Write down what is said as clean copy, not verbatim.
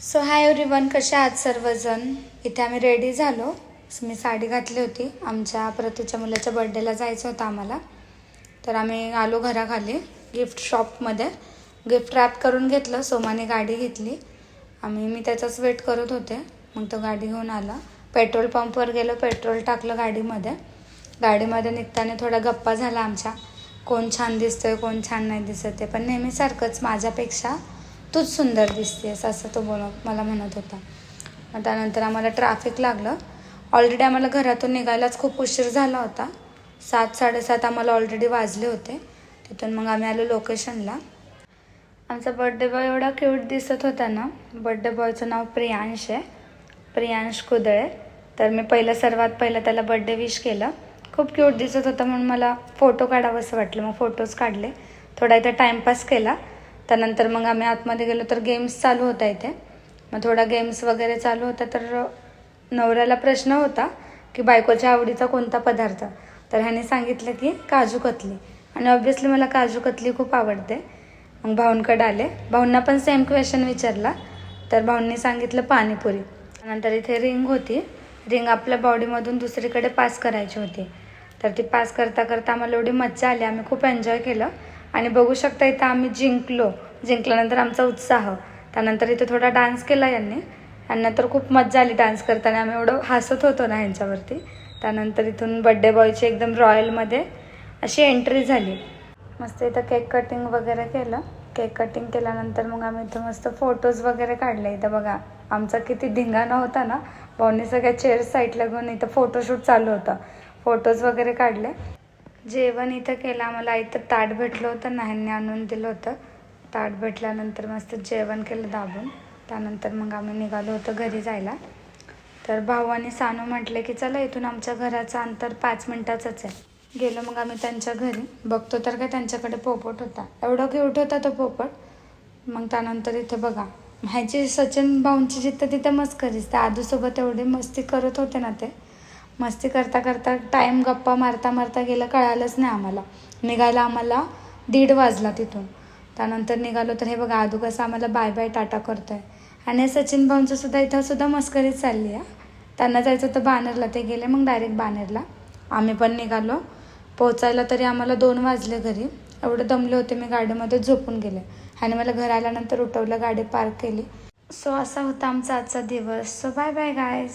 So hi everyone, कशा आहात सर्वजण. इथे आम्ही रेडी झालो. मी साडी घातली होती. आमच्या प्रतीच्या मुलाच्या बर्थडेला जायचं होतं आम्हाला. तर आम्ही आलो घराखाली गिफ्ट शॉपमध्ये. गिफ्ट रॅप करून घेतलं. सोमाने गाडी घेतली. मी त्याचाच वेट करत होते. मग तो गाडी घेऊन आला. पेट्रोल पंपवर गेलो, पेट्रोल टाकलं गाडीमध्ये. गाडीमध्ये निघताना थोडा गप्पा झाला आमच्या. कोण छान दिसतोय, कोण छान नाही दिसत आहे. पण नेहमीसारखंच माझ्यापेक्षा तूच सुंदर दिसतेस असं तो मला म्हणत होता. त्यानंतर आम्हाला ट्रॅफिक लागलं. ऑलरेडी आम्हाला घरातून निघायलाच खूप उशीर झाला होता. 7-7:30 आम्हाला ऑलरेडी वाजले होते. तिथून मग आम्ही आलो लोकेशनला. आमचा बर्थडे बॉय एवढा क्यूट दिसत होता ना. बर्थडे बॉयचं नाव प्रियांश आहे, प्रियांश कुदळे. तर मी सर्वात पहिलं त्याला बर्थडे विश केलं. खूप क्यूट दिसत होता म्हणून मला फोटो काढावंसं वाटलं. मग फोटोज काढले. थोडा इथं टाईमपास केला. त्यानंतर मग आम्ही आतमध्ये गेलो तर गेम्स चालू होता इथे. मग थोडा गेम्स वगैरे चालू होता. तर नवऱ्याला प्रश्न होता की बायकोच्या आवडीचा कोणता पदार्थ. तर ह्याने सांगितलं की काजू कतली. आणि ऑब्व्हियसली मला काजू कतली खूप आवडते. मग भाऊंकडे आले. भाऊंना पण सेम क्वेश्चन विचारला. तर भाऊंनी सांगितलं पाणीपुरी. नंतर इथे रिंग होती. रिंग आपल्या बॉडीमधून दुसरीकडे पास करायची होती. तर ती पास करता करता आम्हाला एवढी मज्जा आली. आम्ही खूप एन्जॉय केलं. आणि बघू शकता इथं आम्ही जिंकल्यानंतर आमचा उत्साह. त्यानंतर इथे थोडा डान्स केला यांना तर खूप मज्जा आली डान्स करताना. आम्ही एवढं हसत होतो ना ह्यांच्यावरती. त्यानंतर इथून बड्डे बॉयची एकदम रॉयलमध्ये अशी एंट्री झाली. मस्त इथं केक कटिंग वगैरे केलं. केक कटिंग केल्यानंतर मग आम्ही इथं मस्त फोटोज वगैरे काढले. इथं बघा आमचा किती धिंगाणा होता ना. भाऊंनी सगळ्या चेअर्स साईडला घेऊन इथं फोटोशूट चालू होतं. फोटोज वगैरे काढले. जेवण इथं केलं आम्हाला. इथं ताट भेटलं होतं ना, ह्यांनी आणून दिलं होतं. ताट भेटल्यानंतर मस्त जेवण केलं दाबून. त्यानंतर मग आम्ही निघालो होतो घरी जायला. तर भाऊ आणि सानू म्हटले की चला इथून आमच्या घराचं अंतर 5 मिनिटाचंच आहे. गेलो मग आम्ही त्यांच्या घरी. बघतो तर काय त्यांच्याकडे पोपट होता. एवढा क्यूट होता तो पोपट. मग त्यानंतर इथे बघा ह्याची सचिन भाऊंची जिथं तिथं मस्करीच. त्या आदूसोबत एवढी मस्ती करत होते ना ते. मस्ती करता करता टाईम गप्पा मारता मारता गेलं कळालंच नाही आम्हाला. निघायला आम्हाला 1:30 वाजला तिथून. त्यानंतर निघालो तर हे बघा आदू कसं आम्हाला बाय बाय टाटा करतो आहे. आणि सचिन भाऊंचं सुद्धा इथं सुद्धा मस्करीच चालली आहे. त्यांना जायचं होतं बाणेरला. ते गेले मग डायरेक्ट बाणेरला. आम्ही पण निघालो. पोहोचायला तरी आम्हाला 2 वाजले घरी. एवढं दमले होते मी गाडीमध्ये झोपून गेले. आणि मला घर आल्यानंतर उठवलं, गाडी पार्क केली. सो असा होता आमचा आजचा दिवस. So bye bye guys.